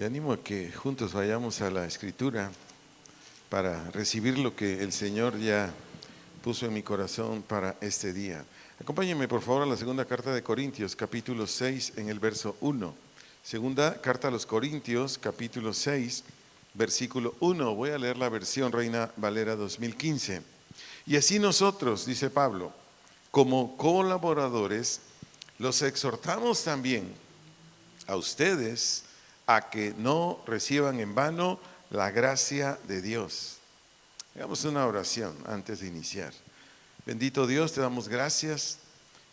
Te animo a que juntos vayamos a la Escritura para recibir lo que el Señor ya puso en mi corazón para este día. Acompáñenme por favor a la segunda carta de Corintios, capítulo 6, en el verso 1. Segunda carta a los Corintios, capítulo 6, versículo 1. Voy a leer la versión Reina Valera 2015. Y así nosotros, dice Pablo, como colaboradores, los exhortamos también a ustedes a que no reciban en vano la gracia de Dios. Hagamos una oración antes de iniciar. Bendito Dios, te damos gracias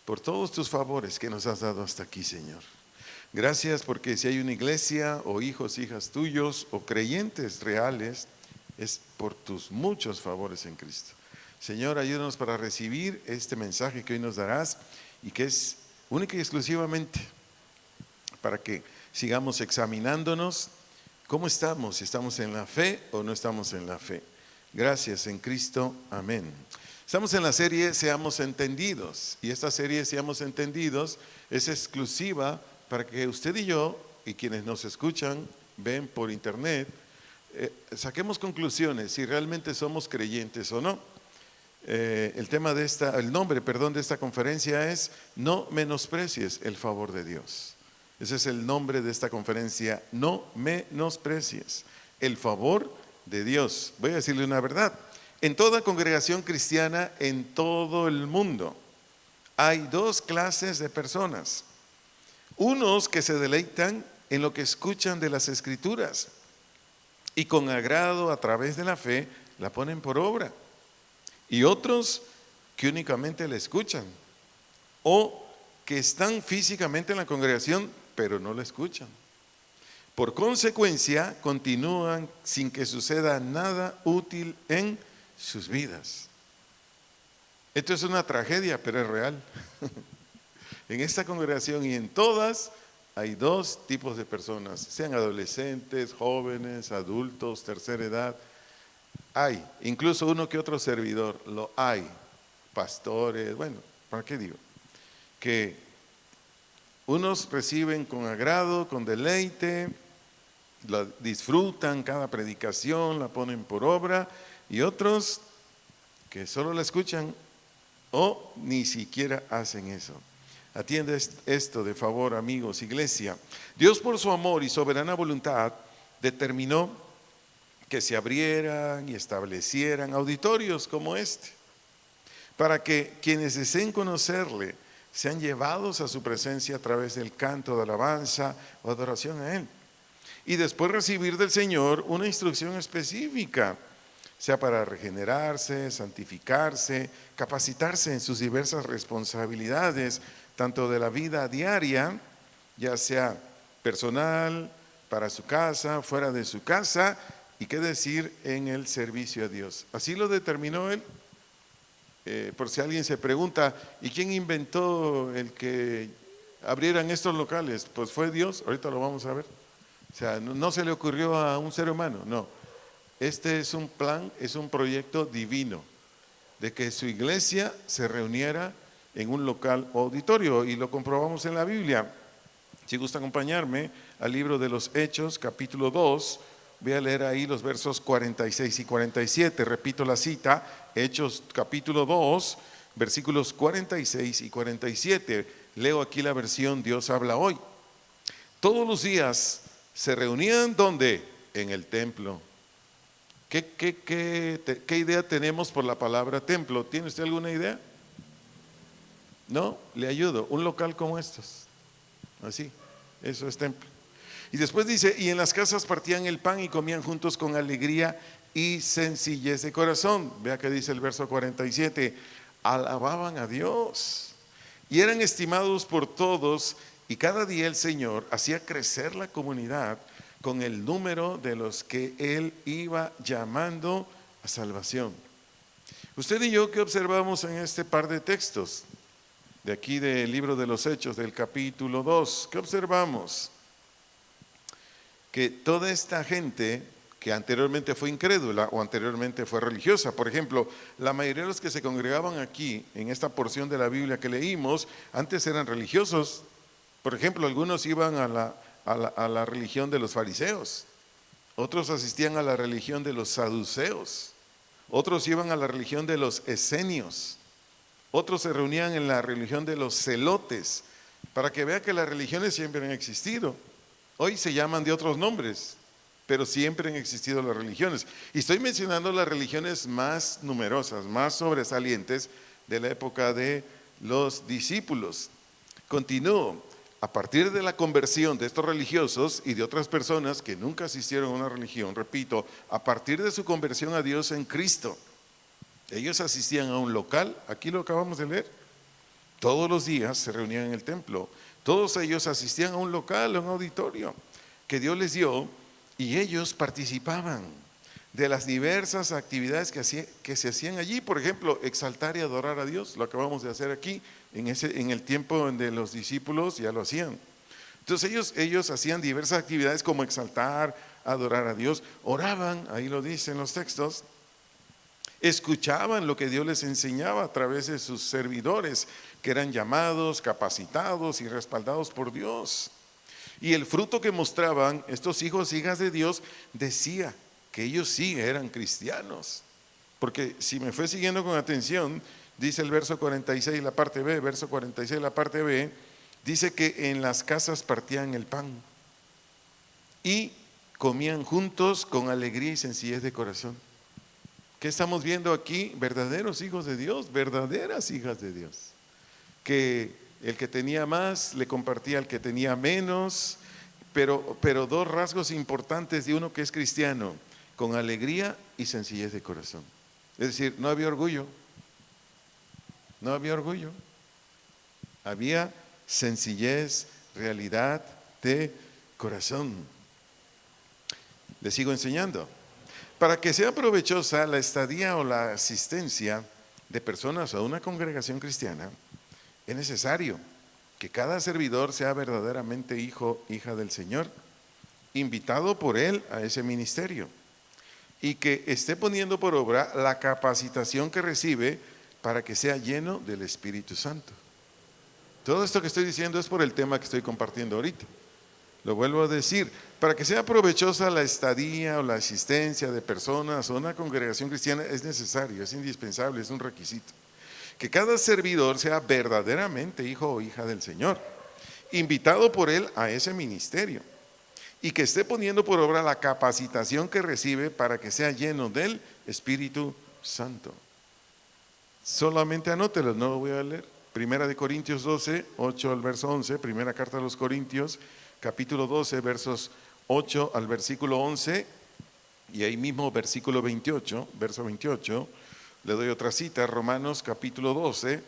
por todos tus favores que nos has dado hasta aquí, Señor. Gracias porque si hay una iglesia o hijos, hijas tuyos o creyentes reales, es por tus muchos favores en Cristo. Señor, ayúdanos para recibir este mensaje que hoy nos darás y que es única y exclusivamente para que sigamos examinándonos cómo estamos, si estamos en la fe o no estamos en la fe. Gracias en Cristo, amén. Estamos en la serie Seamos Entendidos, y esta serie Seamos Entendidos es exclusiva para que usted y yo, y quienes nos escuchan, ven por internet, saquemos conclusiones si realmente somos creyentes o no. El nombre de esta conferencia es No menosprecies el favor de Dios. Ese es el nombre de esta conferencia, no menosprecies el favor de Dios. Voy a decirle una verdad. En toda congregación cristiana, en todo el mundo, hay dos clases de personas. Unos que se deleitan en lo que escuchan de las Escrituras y con agrado a través de la fe la ponen por obra. Y otros que únicamente la escuchan o que están físicamente en la congregación pero no la escuchan. Por consecuencia, continúan sin que suceda nada útil en sus vidas. Esto es una tragedia, pero es real. En esta congregación y en todas hay dos tipos de personas, sean adolescentes, jóvenes, adultos, tercera edad. Hay, incluso uno que otro servidor, lo hay, pastores, bueno, ¿para qué digo? Que unos reciben con agrado, con deleite, la disfrutan cada predicación, la ponen por obra, y otros que solo la escuchan o ni siquiera hacen eso. Atiende esto de favor, amigos, iglesia. Dios, por su amor y soberana voluntad, determinó que se abrieran y establecieran auditorios como este, para que quienes deseen conocerle sean llevados a su presencia a través del canto de alabanza o adoración a Él. Y después recibir del Señor una instrucción específica, sea para regenerarse, santificarse, capacitarse en sus diversas responsabilidades, tanto de la vida diaria, ya sea personal, para su casa, fuera de su casa, y qué decir en el servicio a Dios. Así lo determinó Él. Por si alguien se pregunta, ¿y quién inventó el que abrieran estos locales? Pues fue Dios, ahorita lo vamos a ver. O sea, no se le ocurrió a un ser humano, no. Este es un plan, es un proyecto divino, de que su iglesia se reuniera en un local o auditorio, y lo comprobamos en la Biblia. Si gusta acompañarme al libro de los Hechos, capítulo 2, voy a leer ahí los versos 46 y 47, repito la cita, Hechos capítulo 2, versículos 46 y 47. Leo aquí la versión Dios habla hoy. Todos los días se reunían, ¿dónde? En el templo. ¿Qué idea tenemos por la palabra templo? ¿Tiene usted alguna idea? No, le ayudo, un local como estos, así, eso es templo. Y después dice, y en las casas partían el pan y comían juntos con alegría y sencillez de corazón. Vea que dice el verso 47, alababan a Dios y eran estimados por todos, y cada día el Señor hacía crecer la comunidad con el número de los que Él iba llamando a salvación. Usted y yo, ¿qué observamos en este par de textos? De aquí del libro de los Hechos, del capítulo 2, ¿qué observamos? Que toda esta gente que anteriormente fue incrédula o anteriormente fue religiosa, por ejemplo, la mayoría de los que se congregaban aquí en esta porción de la Biblia que leímos, antes eran religiosos. Por ejemplo, algunos iban a a la religión de los fariseos, otros asistían a la religión de los saduceos, otros iban a la religión de los esenios, otros se reunían en la religión de los celotes, para que vea que las religiones siempre han existido. Hoy se llaman de otros nombres, pero siempre han existido las religiones. Y estoy mencionando las religiones más numerosas, más sobresalientes de la época de los discípulos. Continúo. A partir de la conversión de estos religiosos y de otras personas que nunca asistieron a una religión, repito, a partir de su conversión a Dios en Cristo, ellos asistían a un local, aquí lo acabamos de leer, todos los días se reunían en el templo, todos ellos asistían a un local, a un auditorio que Dios les dio, y ellos participaban de las diversas actividades que se hacían allí. Por ejemplo, exaltar y adorar a Dios, lo acabamos de hacer aquí, en el tiempo de los discípulos ya lo hacían. Entonces ellos hacían diversas actividades como exaltar, adorar a Dios, oraban, ahí lo dicen los textos, escuchaban lo que Dios les enseñaba a través de sus servidores, que eran llamados, capacitados y respaldados por Dios. Y el fruto que mostraban estos hijos e hijas de Dios decía que ellos sí eran cristianos. Porque si me fue siguiendo con atención, dice el verso 46, la parte B, verso 46, la parte B, dice que en las casas partían el pan y comían juntos con alegría y sencillez de corazón. ¿Qué estamos viendo aquí? Verdaderos hijos de Dios, verdaderas hijas de Dios. Que el que tenía más le compartía al que tenía menos, pero dos rasgos importantes de uno que es cristiano: con alegría y sencillez de corazón. Es decir, no había orgullo, no había orgullo, había sencillez, realidad de corazón. Les sigo enseñando. Para que sea provechosa la estadía o la asistencia de personas a una congregación cristiana, es necesario que cada servidor sea verdaderamente hijo, hija del Señor, invitado por Él a ese ministerio, y que esté poniendo por obra la capacitación que recibe para que sea lleno del Espíritu Santo. Todo esto que estoy diciendo es por el tema que estoy compartiendo ahorita. Lo vuelvo a decir, para que sea provechosa la estadía o la asistencia de personas a una congregación cristiana es necesario, es indispensable, es un requisito. Que cada servidor sea verdaderamente hijo o hija del Señor, invitado por Él a ese ministerio, y que esté poniendo por obra la capacitación que recibe para que sea lleno del Espíritu Santo. Solamente anótelo, no lo voy a leer. Primera de Corintios 12, 8 al verso 11, primera carta a los Corintios, capítulo 12, versos 8 al versículo 11, y ahí mismo versículo 28, verso 28, le doy otra cita, Romanos capítulo 12,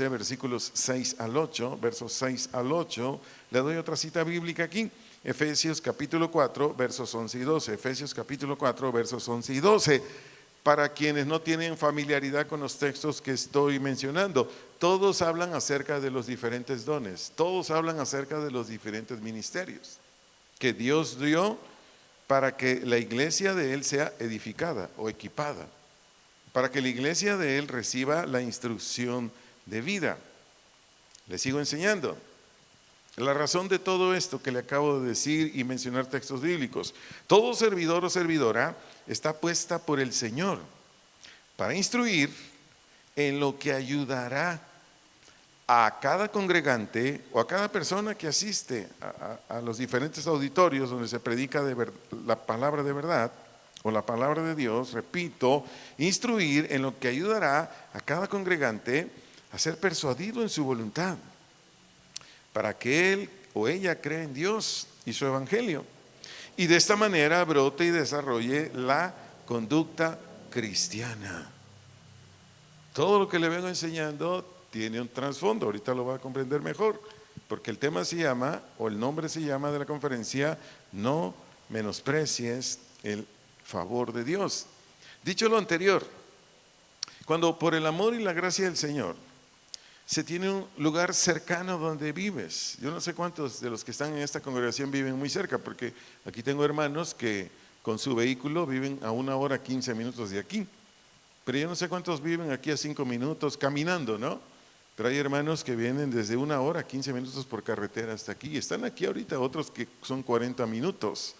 versículos 6 al 8, versos 6 al 8, le doy otra cita bíblica aquí, Efesios capítulo 4, versos 11 y 12, Efesios capítulo 4, versos 11 y 12, para quienes no tienen familiaridad con los textos que estoy mencionando. Todos hablan acerca de los diferentes dones, todos hablan acerca de los diferentes ministerios que Dios dio para que la iglesia de Él sea edificada o equipada, para que la iglesia de Él reciba la instrucción de vida. Le sigo enseñando. La razón de todo esto que le acabo de decir y mencionar textos bíblicos: todo servidor o servidora está puesta por el Señor para instruir en lo que ayudará a cada congregante o a cada persona que asiste a los diferentes auditorios donde se predica la palabra de verdad o la palabra de Dios. Repito, instruir en lo que ayudará a cada congregante a ser persuadido en su voluntad, para que él o ella cree en Dios y su evangelio, y de esta manera brote y desarrolle la conducta cristiana. Todo lo que le vengo enseñando tiene un trasfondo, ahorita lo va a comprender mejor, porque el tema se llama, o el nombre se llama de la conferencia: no menosprecies el favor de Dios. Dicho lo anterior, cuando por el amor y la gracia del Señor se tiene un lugar cercano donde vives. Yo no sé cuántos de los que están en esta congregación viven muy cerca, porque aquí tengo hermanos que con su vehículo viven a 1 hora 15 minutos de aquí, pero yo no sé cuántos viven aquí a 5 minutos caminando, ¿no? Pero hay hermanos que vienen desde 1 hora, 15 minutos por carretera hasta aquí. Y están aquí ahorita otros que son 40 minutos.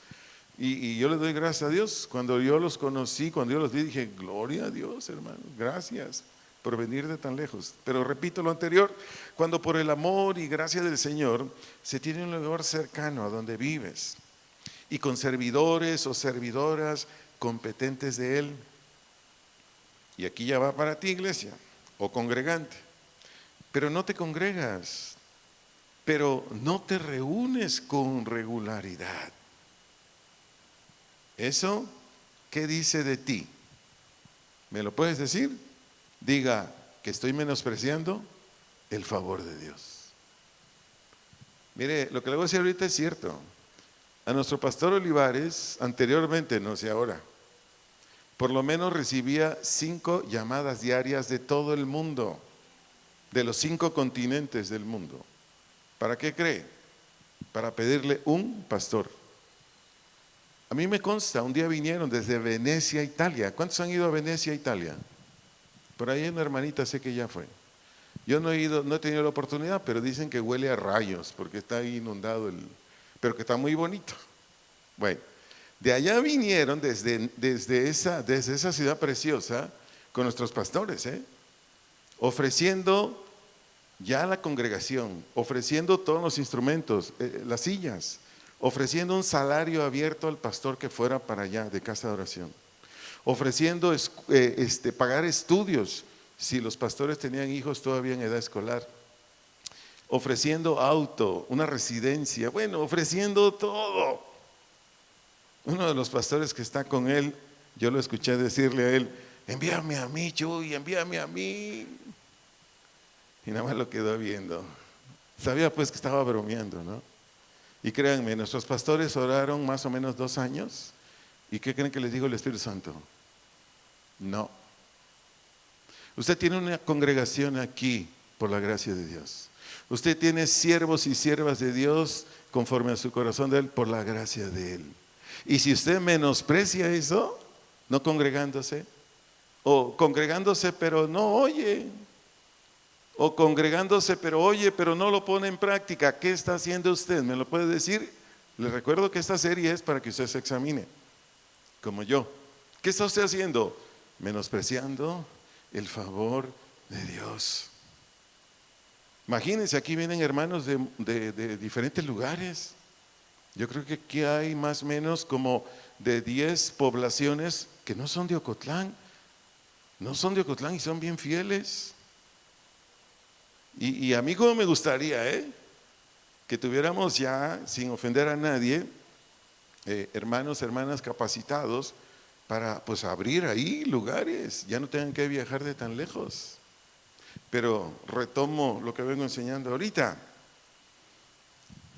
Y yo les doy gracias a Dios. Cuando yo los conocí, cuando yo los vi, dije, gloria a Dios, hermano, gracias por venir de tan lejos. Pero repito lo anterior, cuando por el amor y gracia del Señor se tiene un lugar cercano a donde vives y con servidores o servidoras competentes de Él. Y aquí ya va para ti, iglesia o congregante. Pero no te congregas, pero no te reúnes con regularidad. ¿Eso qué dice de ti? ¿Me lo puedes decir? Diga que estoy menospreciando el favor de Dios. Mire, lo que le voy a decir ahorita es cierto. A nuestro pastor Olivares, anteriormente, no sé ahora, por lo menos recibía 5 llamadas diarias de todo el mundo, de los 5 continentes del mundo. ¿Para qué cree? Para pedirle un pastor. A mí me consta, un día vinieron desde Venecia, Italia. ¿Cuántos han ido a Venecia, Italia? Por ahí una hermanita sé que ya fue. Yo no he ido, no he tenido la oportunidad, pero dicen que huele a rayos porque está ahí inundado pero que está muy bonito. Bueno, de allá vinieron desde esa ciudad preciosa con nuestros pastores, ofreciendo ya la congregación, ofreciendo todos los instrumentos, las sillas, ofreciendo un salario abierto al pastor que fuera para allá de casa de oración, ofreciendo pagar estudios si los pastores tenían hijos todavía en edad escolar, ofreciendo auto, una residencia, bueno, ofreciendo todo. Uno de los pastores que está con él, yo lo escuché decirle a él, envíame a mí, Chuy, envíame a mí. Y nada más lo quedó viendo. Sabía pues que estaba bromeando, ¿no? Y créanme, nuestros pastores oraron más o menos 2 años. ¿Y qué creen que les dijo el Espíritu Santo? No. Usted tiene una congregación aquí por la gracia de Dios. Usted tiene siervos y siervas de Dios conforme a su corazón de Él por la gracia de Él. Y si usted menosprecia eso, no congregándose, o congregándose pero no oye, o congregándose pero oye, pero no lo pone en práctica, ¿qué está haciendo usted? ¿Me lo puede decir? Les recuerdo que esta serie es para que usted se examine, como yo. ¿Qué está usted haciendo? Menospreciando el favor de Dios. Imagínense, aquí vienen hermanos de diferentes lugares. Yo creo que aquí hay más o menos como de 10 poblaciones que no son de Ocotlán. No son de Ocotlán y son bien fieles. Y a mí como me gustaría que tuviéramos ya, sin ofender a nadie, hermanos, hermanas capacitados para pues abrir ahí lugares, ya no tengan que viajar de tan lejos. Pero retomo lo que vengo enseñando ahorita.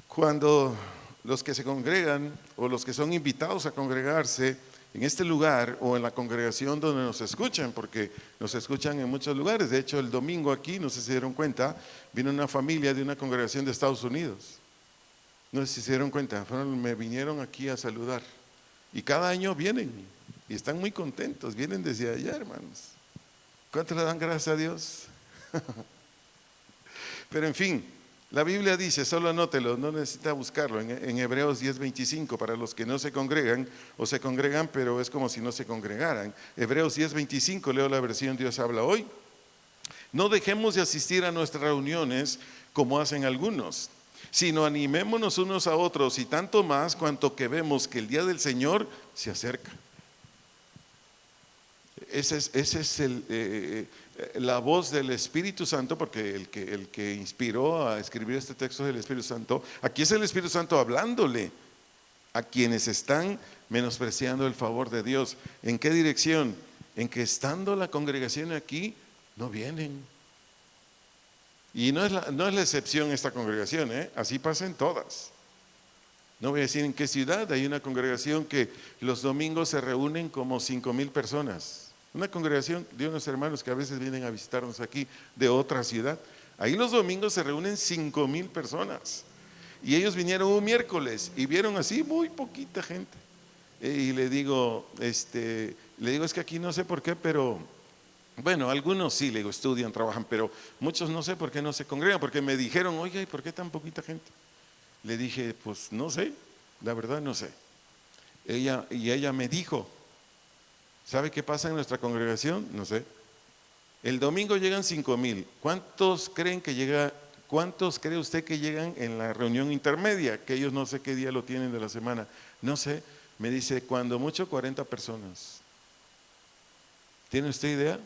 Cuando los que se congregan o los que son invitados a congregarse en este lugar o en la congregación donde nos escuchan, porque nos escuchan en muchos lugares. De hecho, el domingo aquí, no sé si se dieron cuenta, vino una familia de una congregación de Estados Unidos. No sé si se dieron cuenta, me vinieron aquí a saludar. Y cada año vienen y están muy contentos, vienen desde allá, hermanos. ¿Cuánto le dan gracias a Dios? Pero en fin, la Biblia dice, solo anótelo, no necesita buscarlo, en Hebreos 10:25, para los que no se congregan o se congregan, pero es como si no se congregaran. Hebreos 10:25, leo la versión Dios habla hoy. No dejemos de asistir a nuestras reuniones como hacen algunos, sino animémonos unos a otros, y tanto más cuanto que vemos que el día del Señor se acerca. Ese es la voz del Espíritu Santo, porque el que inspiró a escribir este texto es el Espíritu Santo. Aquí es el Espíritu Santo hablándole a quienes están menospreciando el favor de Dios. ¿En qué dirección? En que estando la congregación aquí, no vienen. Y no es la excepción esta congregación, así pasa en todas. No voy a decir en qué ciudad. Hay una congregación que los domingos se reúnen como 5,000 personas. Una congregación de unos hermanos que a veces vienen a visitarnos aquí de otra ciudad. Ahí los domingos se reúnen 5,000 personas. Y ellos vinieron un miércoles y vieron así muy poquita gente. Y le digo, es que aquí no sé por qué, pero Bueno, algunos sí, le digo, estudian, trabajan, pero muchos no sé por qué no se congregan, porque me dijeron, oye, ¿y por qué tan poquita gente? Le dije, pues no sé, la verdad no sé. Ella me dijo, ¿sabe qué pasa en nuestra congregación? No sé. El domingo llegan 5,000. ¿Cuántos cree usted que llegan en la reunión intermedia? Que ellos no sé qué día lo tienen de la semana. No sé. Me dice, cuando mucho 40 personas. ¿Tiene usted idea?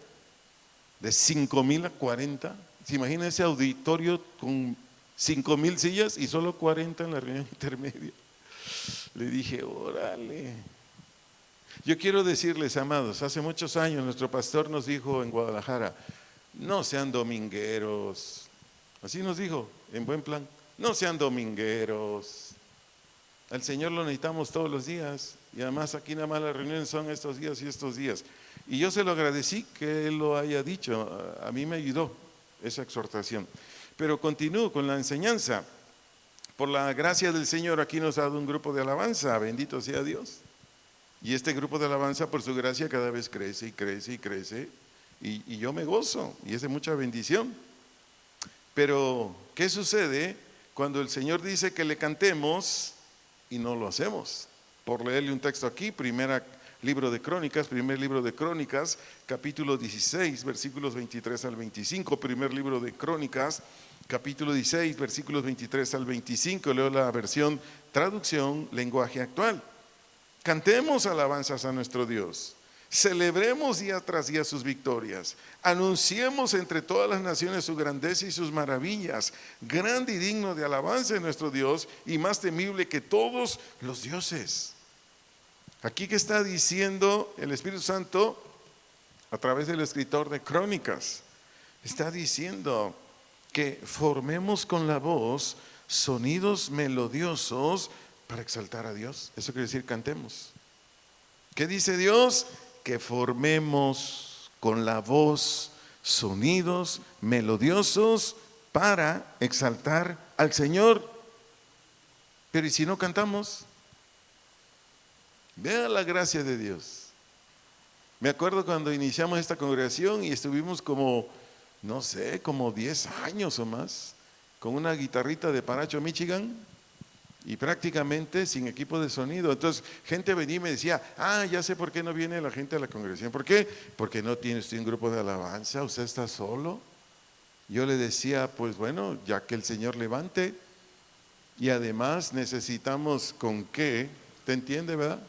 De 5,000 a 40. ¿Se imagina ese auditorio con 5,000 sillas y solo 40 en la reunión intermedia? Le dije, órale. Yo quiero decirles, amados, hace muchos años nuestro pastor nos dijo en Guadalajara, no sean domingueros. Así nos dijo, en buen plan, no sean domingueros. Al Señor lo necesitamos todos los días y además aquí nada más las reuniones son estos días y estos días. Y yo se lo agradecí que Él lo haya dicho, a mí me ayudó esa exhortación. Pero continúo con la enseñanza. Por la gracia del Señor aquí nos ha dado un grupo de alabanza, bendito sea Dios. Y este grupo de alabanza por su gracia cada vez crece y crece y crece. Y yo me gozo y es de mucha bendición. Pero, ¿qué sucede cuando el Señor dice que le cantemos y no lo hacemos? Por leerle un texto aquí, primer libro de Crónicas, capítulo 16, versículos 23 al 25. Primer libro de Crónicas, capítulo 16, versículos 23 al 25. Leo la versión traducción, lenguaje actual. Cantemos alabanzas a nuestro Dios. Celebremos día tras día sus victorias. Anunciemos entre todas las naciones su grandeza y sus maravillas. Grande y digno de alabanza es nuestro Dios y más temible que todos los dioses. Aquí que está diciendo el Espíritu Santo a través del escritor de Crónicas, está diciendo que formemos con la voz sonidos melodiosos para exaltar a Dios. Eso quiere decir cantemos. ¿Qué dice Dios? Que formemos con la voz sonidos melodiosos para exaltar al Señor. Pero ¿y si no cantamos? Vea la gracia de Dios. Me acuerdo cuando iniciamos esta congregación y estuvimos como, no sé, como 10 años o más, con una guitarrita de Paracho, Michigan, y prácticamente sin equipo de sonido. Entonces gente venía y me decía, ya sé por qué no viene la gente a la congregación. ¿Por qué? Porque no tiene usted un grupo de alabanza, usted está solo. Yo le decía, pues bueno, ya que el Señor levante, y además necesitamos con qué, ¿te entiende, verdad?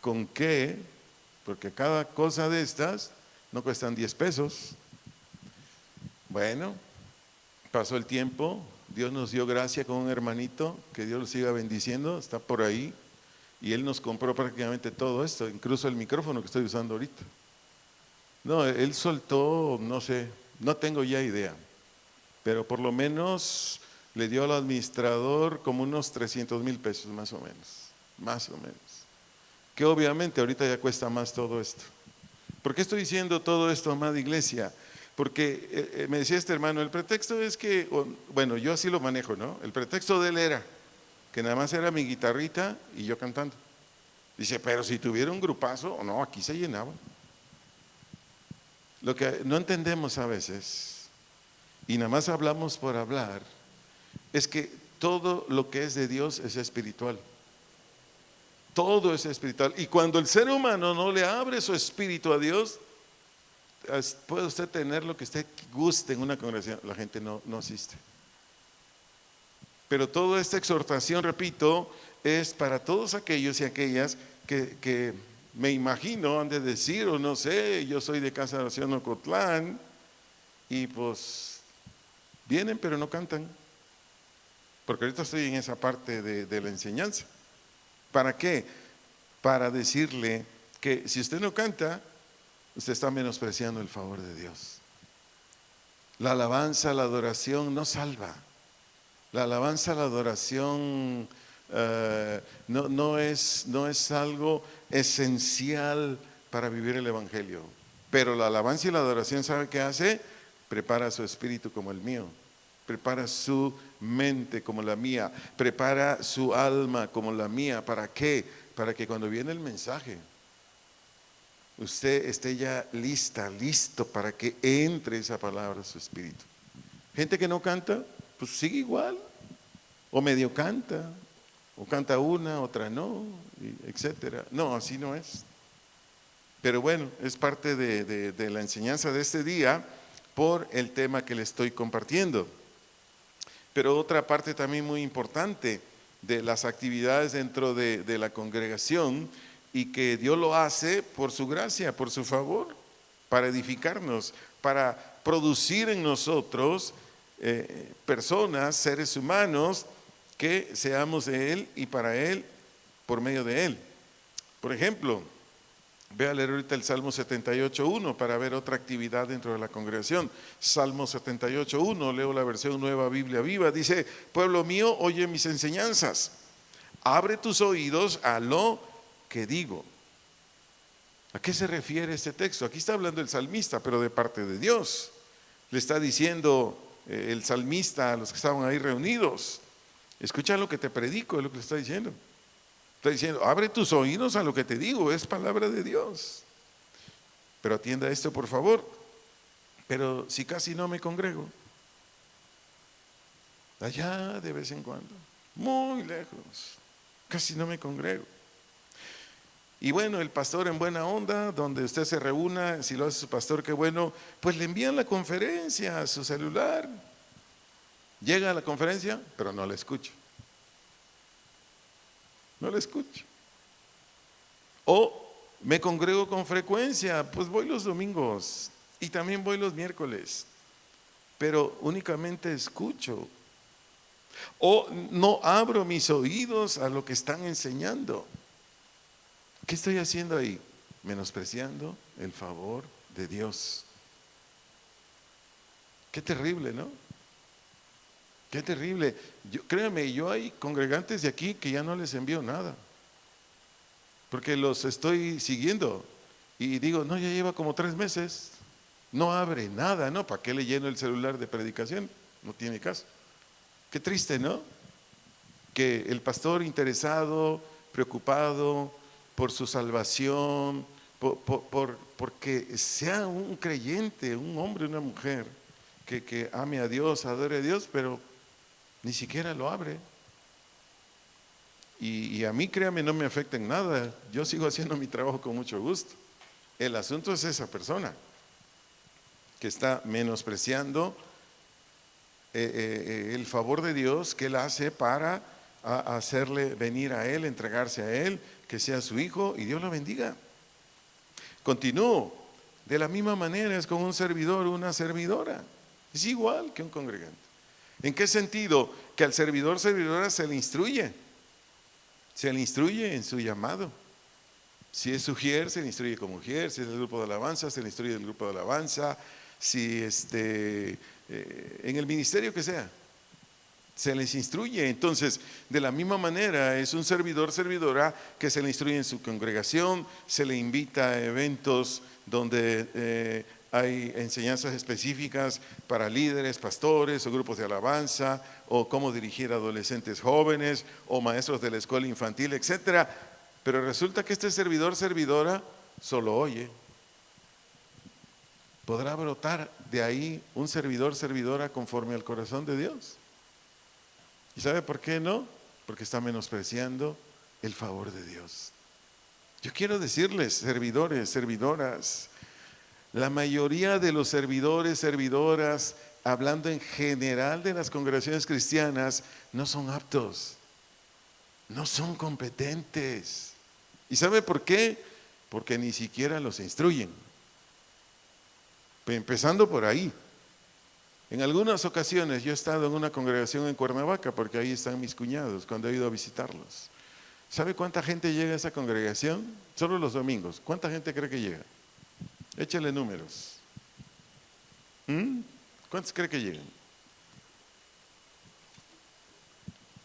¿Con qué? Porque cada cosa de estas no cuestan 10 pesos. Bueno, pasó el tiempo, Dios nos dio gracia con un hermanito, que Dios lo siga bendiciendo, está por ahí, y él nos compró prácticamente todo esto, incluso el micrófono que estoy usando ahorita. No, él soltó, no sé, no tengo ya idea, pero por lo menos le dio al administrador como unos 300,000 pesos más o menos, que obviamente ahorita ya cuesta más todo esto. ¿Por qué estoy diciendo todo esto, amada iglesia? Porque me decía este hermano, el pretexto es que, bueno, yo así lo manejo, ¿no? El pretexto de él era que nada más era mi guitarrita y yo cantando. Dice, pero si tuviera un grupazo, no, aquí se llenaba. Lo que no entendemos a veces, y nada más hablamos por hablar, es que todo lo que es de Dios es espiritual. Todo es espiritual. Y cuando el ser humano no le abre su espíritu a Dios, puede usted tener lo que usted guste en una congregación, la gente no asiste. Pero toda esta exhortación, repito, es para todos aquellos y aquellas que me imagino han de decir, o no sé, yo soy de Casa de Oración Ocotlán, y pues vienen pero no cantan, porque ahorita estoy en esa parte de la enseñanza. ¿Para qué? Para decirle que si usted no canta, usted está menospreciando el favor de Dios. La alabanza, la adoración no salva. La alabanza, la adoración no es algo esencial para vivir el Evangelio. Pero la alabanza y la adoración, ¿sabe qué hace? Prepara su espíritu como el mío. Prepara su mente como la mía. Prepara su alma como la mía. ¿Para qué? Para que cuando viene el mensaje, usted esté ya listo para que entre esa palabra a su espíritu. Gente que no canta, pues sigue igual, o medio canta, o canta una, otra no, etcétera. No, así no es. Pero bueno, es parte de la enseñanza de este día por el tema que le estoy compartiendo. Pero otra parte también muy importante de las actividades dentro de la congregación, y que Dios lo hace por su gracia, por su favor, para edificarnos, para producir en nosotros personas, seres humanos, que seamos de Él y para Él, por medio de Él. Por ejemplo, ve a leer ahorita el Salmo 78.1 para ver otra actividad dentro de la congregación. Salmo 78.1, leo la versión Nueva Biblia Viva, dice: pueblo mío, oye mis enseñanzas, abre tus oídos a lo que digo. ¿A qué se refiere este texto? Aquí está hablando el salmista, pero de parte de Dios. Le está diciendo el salmista a los que estaban ahí reunidos: escucha lo que te predico, es lo que le está diciendo. Está diciendo, abre tus oídos a lo que te digo, es palabra de Dios. Pero atienda esto, por favor. Pero si casi no me congrego, allá de vez en cuando, muy lejos, casi no me congrego. Y bueno, el pastor en buena onda, donde usted se reúna, si lo hace su pastor, qué bueno, pues le envían la conferencia a su celular. Llega a la conferencia, pero no la escucha. No la escucho. O me congrego con frecuencia, pues voy los domingos y también voy los miércoles, pero únicamente escucho. O no abro mis oídos a lo que están enseñando. ¿Qué estoy haciendo ahí? Menospreciando el favor de Dios. Qué terrible, ¿no? Qué terrible. Créame, yo hay congregantes de aquí que ya no les envío nada, porque los estoy siguiendo y digo, no, ya lleva como 3 meses, no abre nada, ¿no? ¿Para qué le lleno el celular de predicación? No tiene caso. Qué triste, ¿no? Que el pastor interesado, preocupado por su salvación, porque sea un creyente, un hombre, una mujer, que ame a Dios, adore a Dios, pero ni siquiera lo abre. Y a mí, créame, no me afecta en nada. Yo sigo haciendo mi trabajo con mucho gusto. El asunto es esa persona que está menospreciando el favor de Dios que Él hace para hacerle venir a Él, entregarse a Él, que sea su hijo, y Dios lo bendiga. Continúo. De la misma manera es con un servidor o una servidora. Es igual que un congregante. ¿En qué sentido? Que al servidor, servidora se le instruye. Se le instruye en su llamado. Si es ujier, se le instruye como ujier. Si es del grupo de alabanza, se le instruye del grupo de alabanza. Si en el ministerio que sea, se les instruye. Entonces, de la misma manera, es un servidor, servidora que se le instruye en su congregación, se le invita a eventos donde hay enseñanzas específicas para líderes, pastores o grupos de alabanza, o cómo dirigir a adolescentes jóvenes o maestros de la escuela infantil, etcétera. Pero resulta que este servidor, servidora, solo oye. ¿Podrá brotar de ahí un servidor, servidora conforme al corazón de Dios? ¿Y sabe por qué no? Porque está menospreciando el favor de Dios. Yo quiero decirles, servidores, servidoras, la mayoría de los servidores, servidoras, hablando en general de las congregaciones cristianas, no son aptos, no son competentes. ¿Y sabe por qué? Porque ni siquiera los instruyen. Empezando por ahí. En algunas ocasiones yo he estado en una congregación en Cuernavaca, porque ahí están mis cuñados, cuando he ido a visitarlos. ¿Sabe cuánta gente llega a esa congregación? Solo los domingos. ¿Cuánta gente cree que llega? Échale números. ¿Cuántos cree que llegan?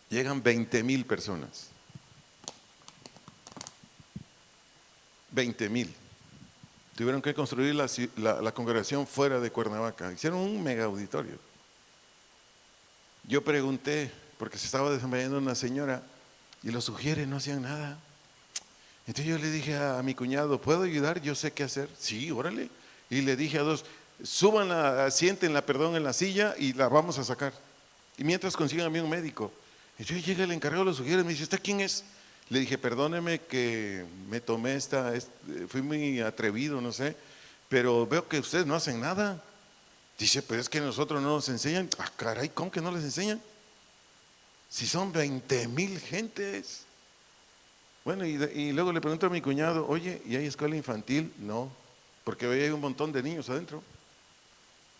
Llegan 20,000 personas. 20,000. Tuvieron que construir la congregación fuera de Cuernavaca. Hicieron un mega auditorio. Yo pregunté, porque se estaba desmayando una señora, y los sugieres no hacían nada. Entonces yo le dije a mi cuñado, ¿puedo ayudar? Yo sé qué hacer. Sí, órale. Y le dije a dos, súbanla, siéntenla, perdón, en la silla y la vamos a sacar. Y mientras consigan a mí un médico. Y yo llega el encargado de los ujieres y me dice, ¿usted quién es? Le dije, perdóneme que me tomé fui muy atrevido, no sé, pero veo que ustedes no hacen nada. Dice, pero es que nosotros no nos enseñan. Ah, caray, ¿cómo que no les enseñan? Si son 20,000 gentes. Bueno, y luego le pregunto a mi cuñado, oye, ¿y hay escuela infantil? No, porque hoy hay un montón de niños adentro.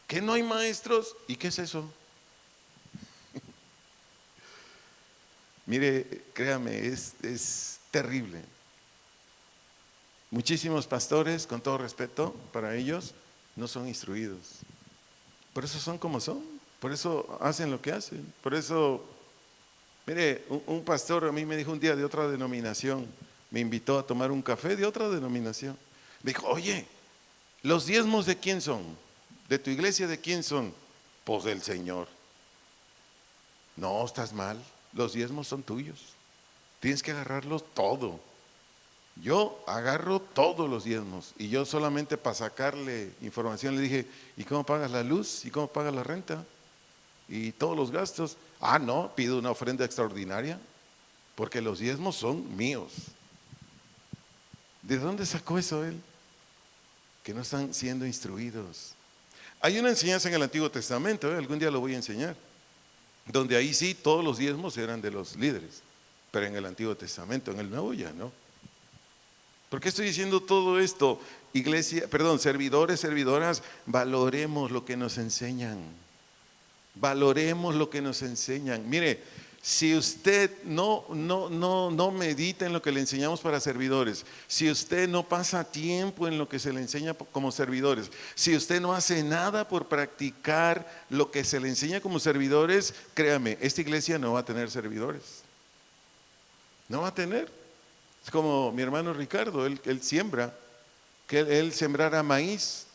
¿Qué no hay maestros? ¿Y qué es eso? Mire, créame, es terrible. Muchísimos pastores, con todo respeto para ellos, no son instruidos. Por eso son como son, por eso hacen lo que hacen. Por eso, mire, un pastor a mí me dijo un día de otra denominación, me invitó a tomar un café de otra denominación. Me dijo, oye, ¿los diezmos de quién son? ¿De tu iglesia de quién son? Pues del Señor. No, estás mal, los diezmos son tuyos. Tienes que agarrarlos todo. Yo agarro todos los diezmos y yo solamente para sacarle información le dije, ¿y cómo pagas la luz? ¿Y cómo pagas la renta? ¿Y todos los gastos? Ah, no, pido una ofrenda extraordinaria porque los diezmos son míos. ¿De dónde sacó eso él? Que no están siendo instruidos. Hay una enseñanza en el Antiguo Testamento, algún día lo voy a enseñar, donde ahí sí todos los diezmos eran de los líderes, pero en el Antiguo Testamento, en el Nuevo ya no. ¿Por qué estoy diciendo todo esto? Iglesia, perdón, servidores, servidoras, valoremos lo que nos enseñan. Valoremos lo que nos enseñan. Mire, si usted no medita en lo que le enseñamos para servidores, si usted no pasa tiempo en lo que se le enseña como servidores, si usted no hace nada por practicar lo que se le enseña como servidores, créame, esta iglesia no va a tener servidores. No va a tener. Es como mi hermano Ricardo, él siembra, que él sembrara maíz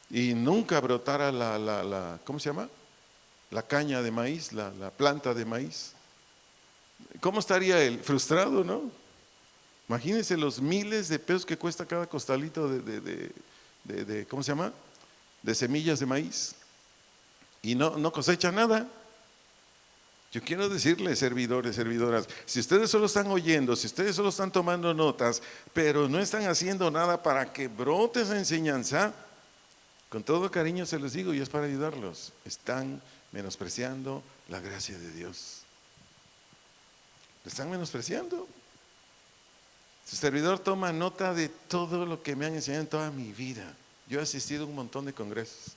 y nunca brotara ¿cómo se llama? La caña de maíz, la planta de maíz. ¿Cómo estaría él? Frustrado, ¿no? Imagínense los miles de pesos que cuesta cada costalito de ¿cómo se llama? De semillas de maíz. Y no cosecha nada. Yo quiero decirles, servidores, servidoras, si ustedes solo están oyendo, si ustedes solo están tomando notas, pero no están haciendo nada para que brote esa enseñanza, con todo cariño se los digo y es para ayudarlos, están menospreciando la gracia de Dios. Lo están menospreciando. Su servidor toma nota de todo lo que me han enseñado en toda mi vida. Yo he asistido a un montón de congresos,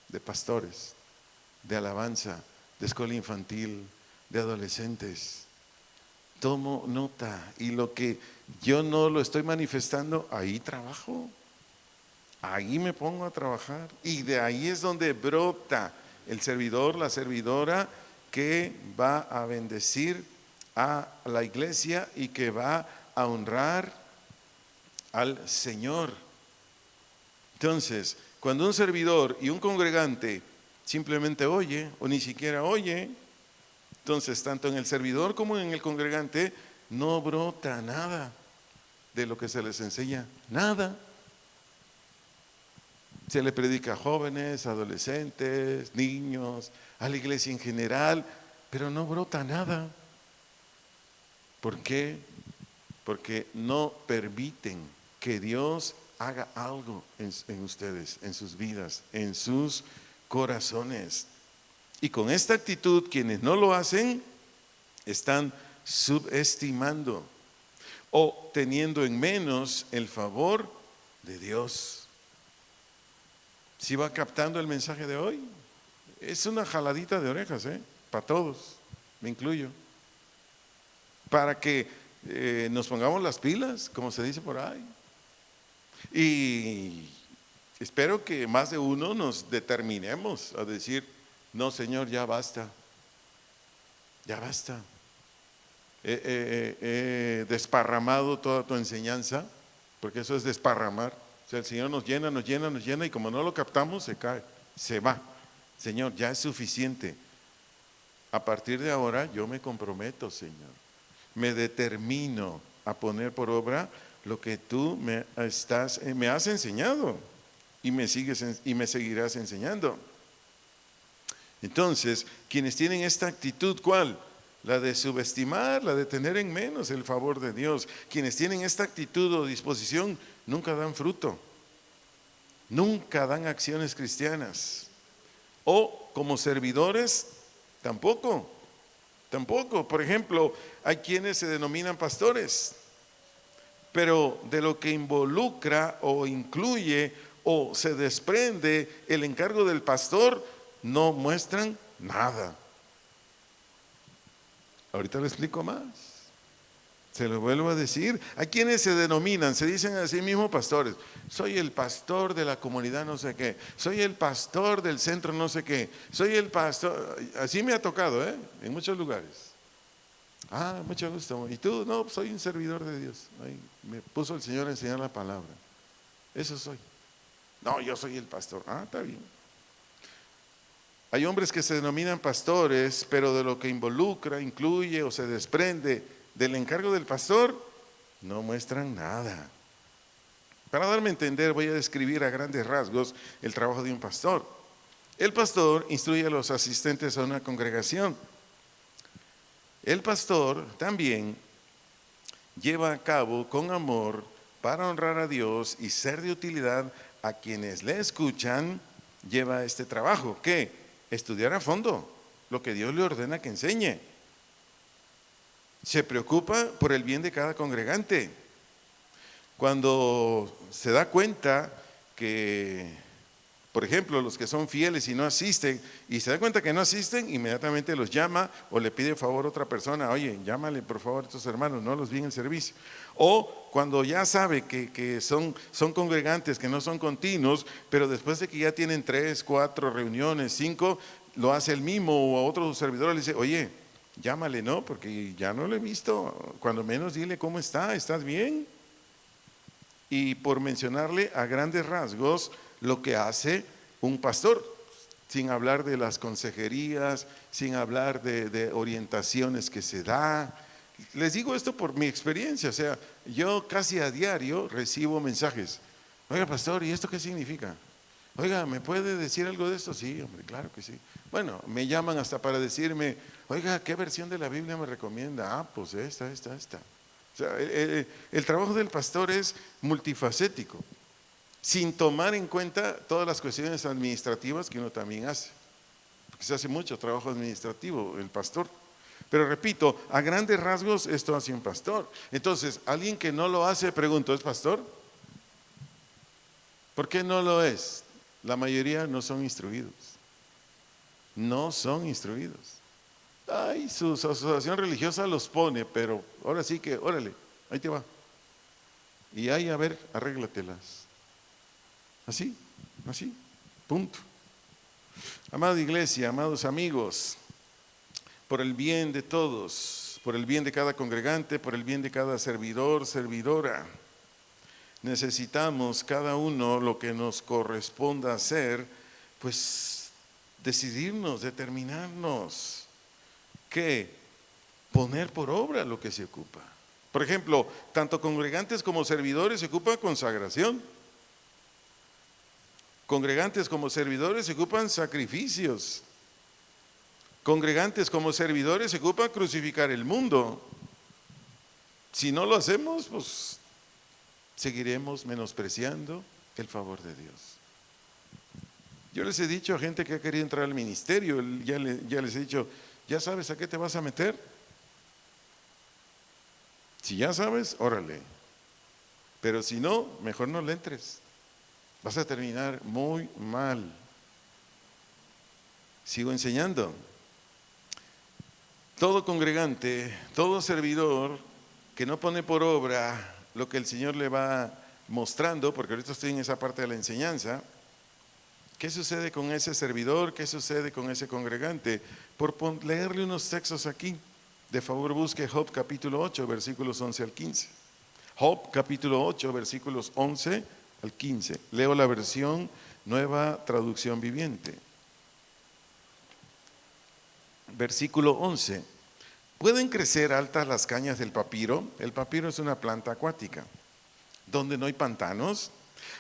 de pastores, de alabanza, de escuela infantil, de adolescentes. Tomo nota y lo que yo no lo estoy manifestando, ahí trabajo, ahí me pongo a trabajar y de ahí es donde brota el servidor, la servidora que va a bendecir a la iglesia y que va a honrar al Señor. Entonces, cuando un servidor y un congregante simplemente oye o ni siquiera oye, entonces tanto en el servidor como en el congregante no brota nada de lo que se les enseña, nada. Se le predica a jóvenes, adolescentes, niños, a la iglesia en general, pero no brota nada. ¿Por qué? Porque no permiten que Dios haga algo en ustedes, en sus vidas, en sus corazones. Y con esta actitud, quienes no lo hacen, están subestimando o teniendo en menos el favor de Dios. ¿Sí va captando el mensaje de hoy? Es una jaladita de orejas, para todos, me incluyo. Para que nos pongamos las pilas, como se dice por ahí. Y espero que más de uno nos determinemos a decir, no, Señor, ya basta, ya basta. He desparramado toda tu enseñanza, porque eso es desparramar. O sea, el Señor nos llena, nos llena, nos llena y como no lo captamos, se cae, se va. Señor, ya es suficiente. A partir de ahora yo me comprometo, Señor. Me determino a poner por obra lo que tú me has enseñado y me seguirás enseñando. Entonces, quienes tienen esta actitud, ¿cuál? La de subestimar, la de tener en menos el favor de Dios. Quienes tienen esta actitud o disposición nunca dan fruto, nunca dan acciones cristianas. O como servidores, tampoco. Por ejemplo, hay quienes se denominan pastores, pero de lo que involucra o incluye o se desprende el encargo del pastor, no muestran nada. Ahorita le explico más. Se lo vuelvo a decir. Hay quienes se denominan, se dicen a sí mismos pastores. Soy el pastor de la comunidad no sé qué. Soy el pastor del centro no sé qué. Soy el pastor. Así me ha tocado, en muchos lugares. Ah, mucho gusto. ¿Y tú? No, soy un servidor de Dios. Ay, me puso el Señor a enseñar la palabra. Eso soy. No, yo soy el pastor. Ah, está bien. Hay hombres que se denominan pastores, pero de lo que involucra, incluye o se desprende del encargo del pastor, no muestran nada. Para darme a entender, voy a describir a grandes rasgos el trabajo de un pastor. El pastor instruye a los asistentes a una congregación. El pastor también lleva a cabo con amor para honrar a Dios y ser de utilidad a quienes le escuchan, lleva este trabajo. ¿Qué? Estudiar a fondo lo que Dios le ordena que enseñe. Se preocupa por el bien de cada congregante. Cuando se da cuenta que, por ejemplo, los que son fieles y no asisten, y se da cuenta que no asisten, inmediatamente los llama o le pide favor a otra persona. Oye, llámale por favor a estos hermanos, no los vi en el servicio. O cuando ya sabe que son congregantes, que no son continuos, pero después de que ya tienen 3, 4 reuniones, 5, lo hace él mismo o a otro servidor le dice, oye, llámale, ¿no? Porque ya no lo he visto, cuando menos dile cómo está, ¿estás bien? Y por mencionarle a grandes rasgos lo que hace un pastor, sin hablar de las consejerías, sin hablar de orientaciones que se da. Les digo esto por mi experiencia, o sea, yo casi a diario recibo mensajes. Oiga, pastor, ¿y esto qué significa? Oiga, ¿me puede decir algo de esto? Sí, hombre, claro que sí. Bueno, me llaman hasta para decirme, oiga, ¿qué versión de la Biblia me recomienda? Ah, pues esta. O sea, el trabajo del pastor es multifacético, sin tomar en cuenta todas las cuestiones administrativas que uno también hace. Porque se hace mucho trabajo administrativo el pastor. Pero repito, a grandes rasgos esto hace un pastor. Entonces, alguien que no lo hace, pregunto, ¿es pastor? ¿Por qué no lo es? La mayoría no son instruidos. No son instruidos. Ay, su asociación religiosa los pone, pero ahora sí que, órale, ahí te va. Y ahí, a ver, arréglatelas. Así, punto. Amada iglesia, amados amigos, por el bien de todos, por el bien de cada congregante, por el bien de cada servidor, servidora, necesitamos cada uno lo que nos corresponda hacer, pues decidirnos, determinarnos que poner por obra lo que se ocupa. Por ejemplo, tanto congregantes como servidores se ocupan consagración. Congregantes como servidores se ocupan sacrificios. Congregantes como servidores se ocupan crucificar el mundo. Si no lo hacemos, pues seguiremos menospreciando el favor de Dios. Yo les he dicho a gente que ha querido entrar al ministerio, ya les he dicho, ¿ya sabes a qué te vas a meter? Si ya sabes, órale. Pero si no, mejor no le entres. Vas a terminar muy mal. Sigo enseñando. Todo congregante, todo servidor que no pone por obra lo que el Señor le va mostrando, porque ahorita estoy en esa parte de la enseñanza, ¿qué sucede con ese servidor? ¿Qué sucede con ese congregante? Por leerle unos textos aquí, de favor busque Job capítulo 8, versículos 11 al 15. Job capítulo 8, versículos 11 al 15. Leo la versión Nueva Traducción Viviente. Versículo 11. ¿Pueden crecer altas las cañas del papiro? El papiro es una planta acuática, donde no hay pantanos.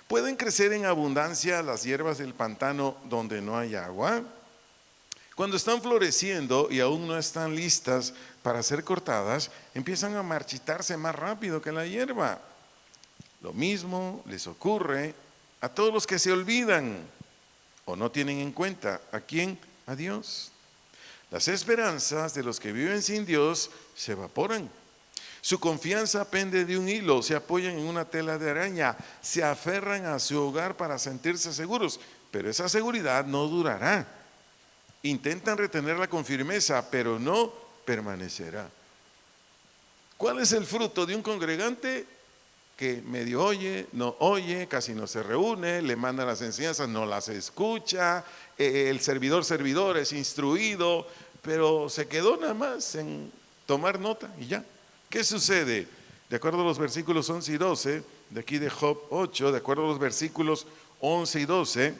¿Pueden crecer en abundancia las hierbas del pantano donde no hay agua? Cuando están floreciendo y aún no están listas para ser cortadas, empiezan a marchitarse más rápido que la hierba. Lo mismo les ocurre a todos los que se olvidan o no tienen en cuenta. ¿A quién? A Dios. Las esperanzas de los que viven sin Dios se evaporan. Su confianza pende de un hilo, se apoyan en una tela de araña, se aferran a su hogar para sentirse seguros, pero esa seguridad no durará. Intentan retenerla con firmeza, pero no permanecerá. ¿Cuál es el fruto de un congregante que medio oye, casi no se reúne, le manda las enseñanzas, no las escucha, el servidor es instruido, pero se quedó nada más en tomar nota y ya? ¿Qué sucede? De acuerdo a los versículos 11 y 12, de aquí de Job 8, de acuerdo a los versículos 11 y 12,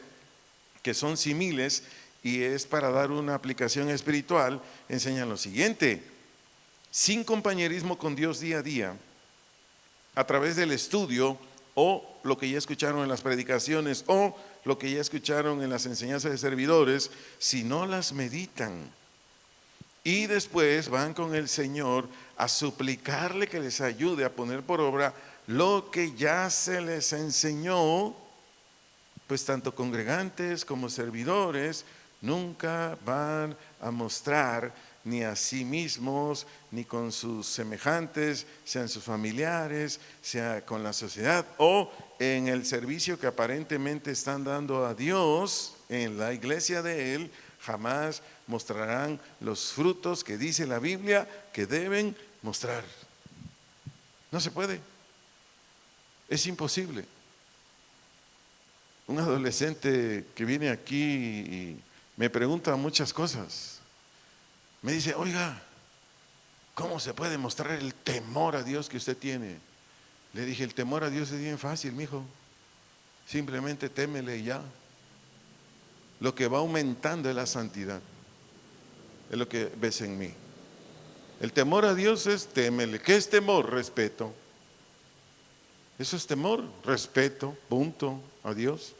que son similes y es para dar una aplicación espiritual, enseñan lo siguiente: sin compañerismo con Dios día a día, a través del estudio o lo que ya escucharon en las predicaciones o lo que ya escucharon en las enseñanzas de servidores, si no las meditan y después van con el Señor a suplicarle que les ayude a poner por obra lo que ya se les enseñó, pues tanto congregantes como servidores nunca van a mostrar ni a sí mismos, ni con sus semejantes, sean sus familiares, sea con la sociedad o en el servicio que aparentemente están dando a Dios en la iglesia de Él, jamás mostrarán los frutos que dice la Biblia que deben mostrar. No se puede, es imposible. Un adolescente que viene aquí y me pregunta muchas cosas. Me dice: oiga, ¿cómo se puede mostrar el temor a Dios que usted tiene? Le dije: el temor a Dios es bien fácil, mijo. Simplemente témele y ya. Lo que va aumentando es la santidad. Es lo que ves en mí. El temor a Dios es témele. ¿Qué es temor? Respeto. Eso es temor, respeto, punto, a Dios.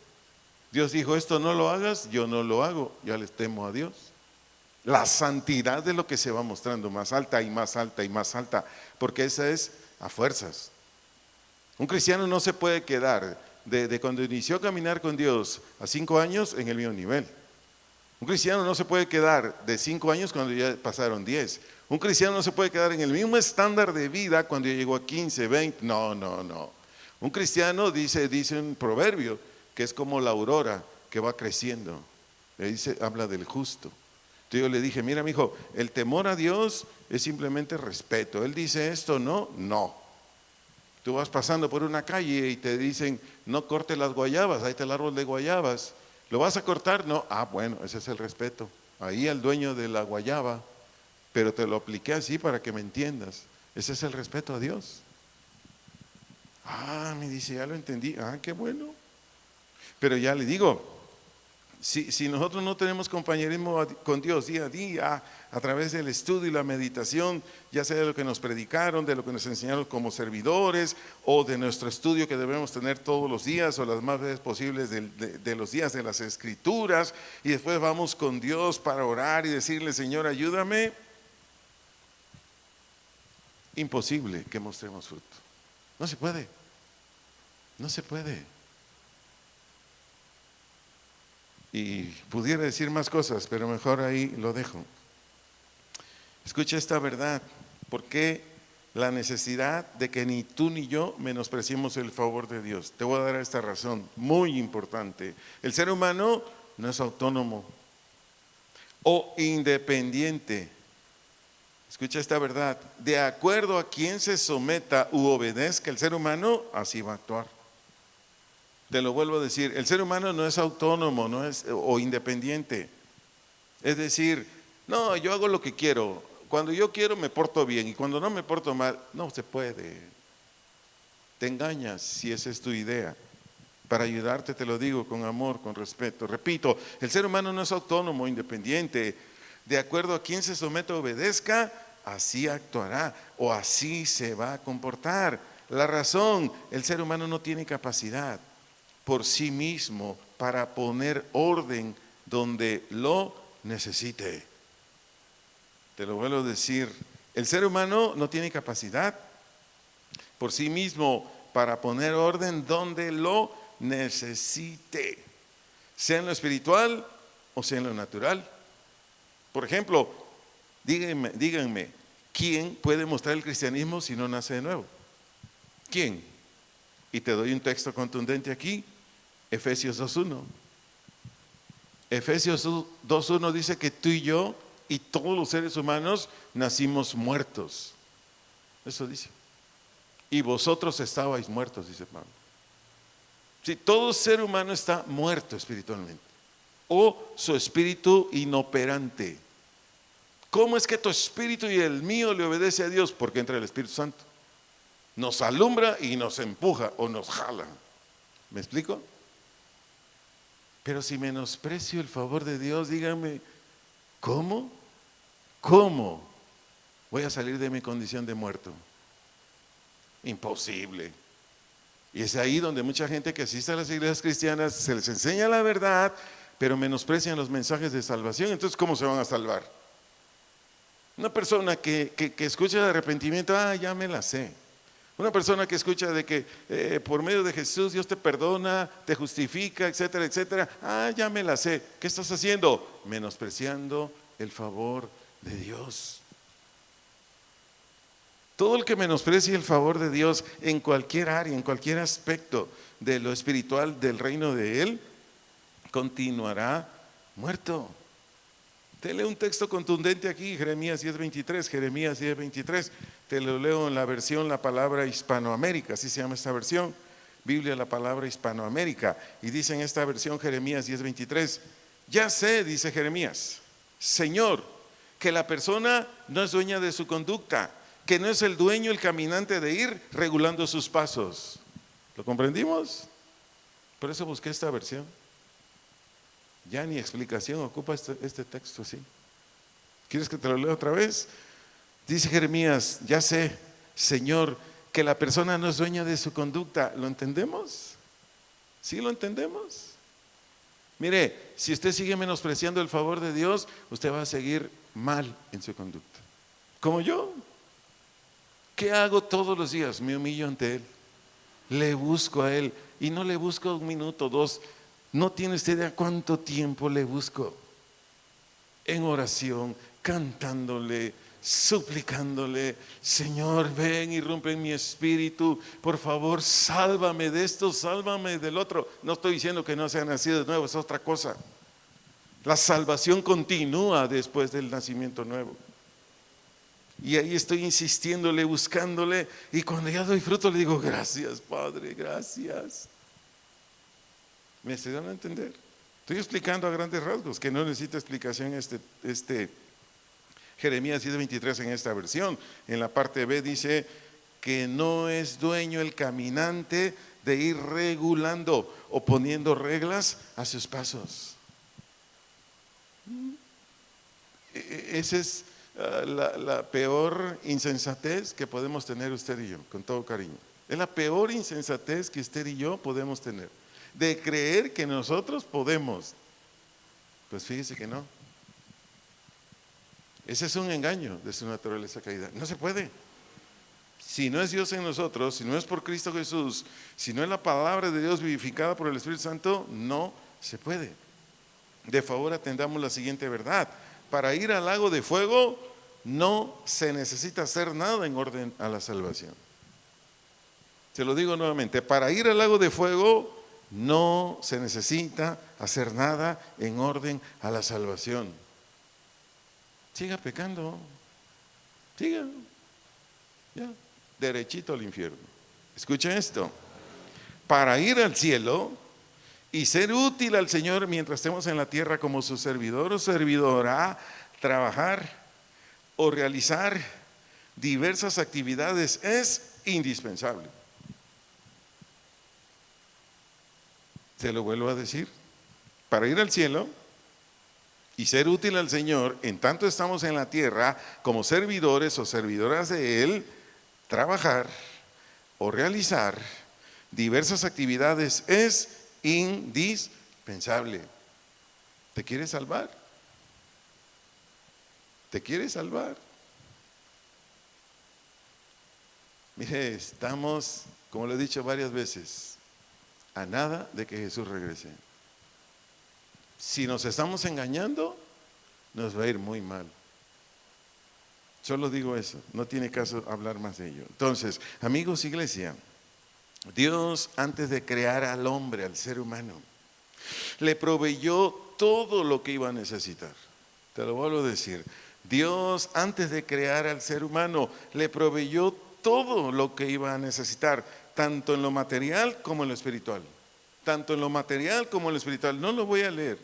Dios dijo: esto no lo hagas, yo no lo hago, ya les temo a Dios. La santidad es lo que se va mostrando más alta y más alta y más alta, porque esa es a fuerzas. Un cristiano no se puede quedar de cuando inició a caminar con Dios a 5 años en el mismo nivel. Un cristiano no se puede quedar de 5 años cuando ya pasaron 10. Un cristiano no se puede quedar en el mismo estándar de vida cuando ya llegó a 15, 20. No. Un cristiano dice un proverbio que es como la aurora que va creciendo. Habla del justo. Entonces yo le dije: mira, mijo, el temor a Dios es simplemente respeto. Él dice esto, no. Tú vas pasando por una calle y te dicen: no cortes las guayabas, ahí está el árbol de guayabas. ¿Lo vas a cortar? No. Bueno, ese es el respeto. Ahí al dueño de la guayaba, pero te lo apliqué así para que me entiendas. Ese es el respeto a Dios. Me dice: ya lo entendí. Qué bueno. Pero ya le digo, si nosotros no tenemos compañerismo con Dios día a día, a través del estudio y la meditación, ya sea de lo que nos predicaron, de lo que nos enseñaron como servidores, o de nuestro estudio que debemos tener todos los días o las más veces posibles de los días de las Escrituras, y después vamos con Dios para orar y decirle: Señor, ayúdame. Imposible que mostremos fruto. No se puede. No se puede. Y pudiera decir más cosas, pero mejor ahí lo dejo. Escucha esta verdad. ¿Por qué la necesidad de que ni tú ni yo menospreciemos el favor de Dios? Te voy a dar esta razón muy importante. El ser humano no es autónomo o independiente. Escucha esta verdad. De acuerdo a quien se someta u obedezca el ser humano, así va a actuar. Te lo vuelvo a decir, el ser humano no es autónomo, o independiente. Es decir, no, yo hago lo que quiero. Cuando yo quiero me porto bien y cuando no me porto mal, no se puede. Te engañas si esa es tu idea. Para ayudarte te lo digo con amor, con respeto. Repito, el ser humano no es autónomo, independiente. De acuerdo a quien se someta, obedezca, así actuará o así se va a comportar. La razón, el ser humano no tiene capacidad por sí mismo para poner orden donde lo necesite. Te lo vuelvo a decir, el ser humano no tiene capacidad por sí mismo para poner orden donde lo necesite, sea en lo espiritual o sea en lo natural. Por ejemplo, díganme, ¿quién puede mostrar el cristianismo si no nace de nuevo? ¿Quién? Y te doy un texto contundente aquí, Efesios 2:1. Efesios 2:1 dice que tú y yo y todos los seres humanos nacimos muertos. Eso dice. Y vosotros estabais muertos, dice Pablo. Si todo ser humano está muerto espiritualmente, o su espíritu inoperante. ¿Cómo es que tu espíritu y el mío le obedece a Dios? Porque entra el Espíritu Santo. Nos alumbra y nos empuja o nos jala. ¿Me explico? Pero si menosprecio el favor de Dios, dígame, ¿cómo? ¿Cómo voy a salir de mi condición de muerto? Imposible. Y es ahí donde mucha gente que asiste a las iglesias cristianas se les enseña la verdad, pero menosprecian los mensajes de salvación. Entonces, ¿cómo se van a salvar? Una persona que escucha de arrepentimiento, ya me la sé. Una persona que escucha de que por medio de Jesús Dios te perdona, te justifica, etcétera, etcétera, ya me la sé. ¿Qué estás haciendo? Menospreciando el favor de Dios. Todo el que menosprecie el favor de Dios en cualquier área, en cualquier aspecto de lo espiritual del reino de Él, continuará muerto. Te leo un texto contundente aquí, Jeremías 10:23, te lo leo en la versión La Palabra Hispanoamérica, así se llama esta versión, Biblia La Palabra Hispanoamérica, y dice en esta versión Jeremías 10:23, ya sé, dice Jeremías, Señor, que la persona no es dueña de su conducta, que no es el dueño, el caminante de ir regulando sus pasos. ¿Lo comprendimos? Por eso busqué esta versión. Ya ni explicación ocupa este texto, ¿sí? ¿Quieres que te lo lea otra vez? Dice Jeremías, ya sé, Señor, que la persona no es dueña de su conducta. ¿Lo entendemos? ¿Sí lo entendemos? Mire, si usted sigue menospreciando el favor de Dios, usted va a seguir mal en su conducta. Como yo. ¿Qué hago todos los días? Me humillo ante Él. Le busco a Él. Y no le busco 1 minuto, 2. No tiene usted idea cuánto tiempo le busco. En oración, cantándole, suplicándole, Señor, ven y rompe en mi espíritu, por favor, sálvame de esto, sálvame del otro. No estoy diciendo que no sea nacido de nuevo, es otra cosa. La salvación continúa después del nacimiento nuevo. Y ahí estoy insistiéndole, buscándole, y cuando ya doy fruto le digo, gracias Padre, gracias. ¿Me estoy dando a entender? Estoy explicando a grandes rasgos, que no necesita explicación este Jeremías 10:23 en esta versión. En la parte B dice que no es dueño el caminante de ir regulando o poniendo reglas a sus pasos. Esa es la peor insensatez que podemos tener usted y yo, con todo cariño. Es la peor insensatez que usted y yo podemos tener, de creer que nosotros podemos. Pues fíjese que no. Ese es un engaño de su naturaleza caída. No se puede. Si no es Dios en nosotros, si no es por Cristo Jesús, si no es la palabra de Dios vivificada por el Espíritu Santo, no se puede. De favor atendamos la siguiente verdad. Para ir al lago de fuego no se necesita hacer nada en orden a la salvación. Se lo digo nuevamente, para ir al lago de fuego no se necesita hacer nada en orden a la salvación. Siga pecando, siga, ya, derechito al infierno. Escuchen esto, para ir al cielo y ser útil al Señor mientras estemos en la tierra como su servidor o servidora, trabajar o realizar diversas actividades es indispensable. Se lo vuelvo a decir, para ir al cielo y ser útil al Señor, en tanto estamos en la tierra como servidores o servidoras de Él, trabajar o realizar diversas actividades es indispensable. ¿Te quieres salvar? ¿Te quieres salvar? Mire, estamos, como lo he dicho varias veces, a nada de que Jesús regrese. Si nos estamos engañando, nos va a ir muy mal. Solo digo eso, no tiene caso hablar más de ello. Entonces, amigos, iglesia, Dios antes de crear al hombre, al ser humano, le proveyó todo lo que iba a necesitar. Te lo vuelvo a decir. Dios antes de crear al ser humano, le proveyó todo lo que iba a necesitar, tanto en lo material como en lo espiritual. Tanto en lo material como en lo espiritual. No lo voy a leer.